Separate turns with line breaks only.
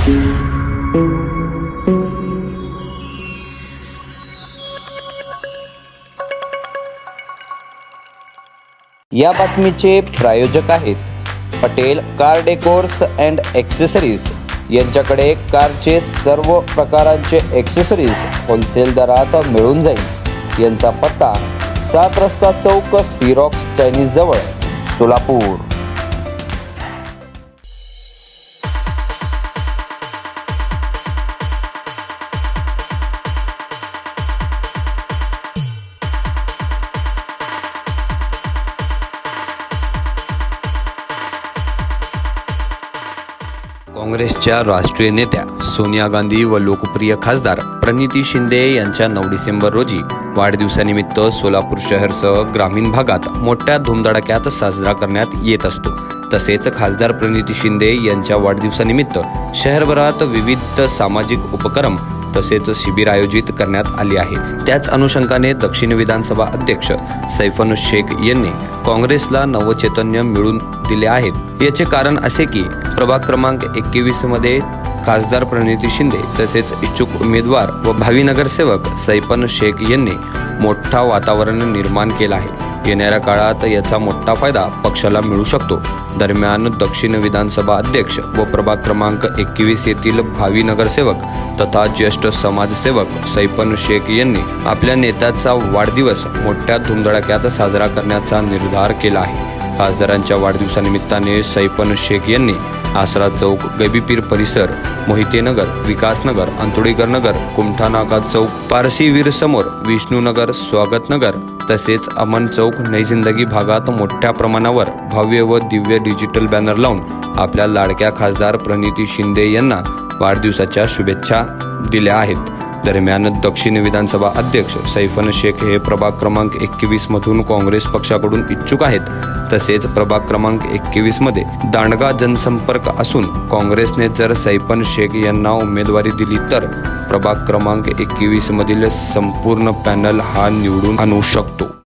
या बातमीचे प्रायोजक आहेत Patel car decors and accessories. यांच्याकडे कारचे सर्व प्रकारांचे एक्सेसरीज होलसेल दरात मिळून जाईल। यांचा पत्ता 7 रस्ता चौक, सिरॉक्स चायनीज जवळ, सोलापूर।
काँग्रेसच्या राष्ट्रीय नेत्या सोनिया गांधी व लोकप्रिय खासदार प्रणिती शिंदे यांच्या 9 डिसेंबर रोजी वाढदिवसानिमित्त सोलापूर शहरासह ग्रामीण भागात मोठ्या धुमधडाक्यात साजरा करण्यात येत असतो। तसेच खासदार प्रणिती शिंदे यांच्या वाढदिवसानिमित्त शहरभरात विविध सामाजिक उपक्रम तसेच शिबिर आयोजित करण्यात आली आहे। त्याच अनुषंगाने दक्षिण विधानसभा अध्यक्ष सैफन शेख यांनी काँग्रेसला नवचैतन्य मिळवून दिले आहेत। याचे कारण असे की प्रभाग क्रमांक 21 मध्ये खासदार प्रणिती शिंदे तसेच इच्छुक उमेदवार व भावी नगरसेवक सैफन शेख यांनी मोठा वातावरण निर्माण केला आहे। येणाऱ्या काळात याचा मोठा फायदा पक्षाला मिळू शकतो। दरम्यान दक्षिण विधानसभा अध्यक्ष व प्रभाग क्रमांक 21 येथील भावी नगरसेवक तथा ज्येष्ठ समाजसेवक सैफन शेख यांनी आपल्या नेत्याचा वाढदिवस मोठ्या धुमधडाक्यात साजरा करण्याचा निर्धार केला आहे। खासदारांच्या वाढदिवसानिमित्ताने सैफन शेख यांनी आसरा चौक, गैबीपीर परिसर, मोहितेनगर, विकासनगर, अंतुडीकर नगर, कुमठानाका चौक, पारसीवीर समोर, विष्णुनगर, स्वागतनगर तसेच अमन चौक, नई जिंदगी भागात मोठ्या प्रमाणावर भव्य व दिव्य डिजिटल बॅनर लावून आपल्या लाडक्या खासदार प्रणिती शिंदे यांना वाढदिवसाच्या शुभेच्छा दिल्या आहेत। दरम्यान दक्षिण विधानसभा अध्यक्ष सैफन शेख हे प्रभाग क्रमांक 21 मधून काँग्रेस पक्षाकडून इच्छुक आहेत। तसेच प्रभाग क्रमांक 21 मध्ये दांडगा जनसंपर्क असून काँग्रेसने जर सैफन शेख यांना उमेदवारी दिली तर प्रभाग क्रमांक 21 मधील संपूर्ण पॅनल हा निवडून आणू शकतो।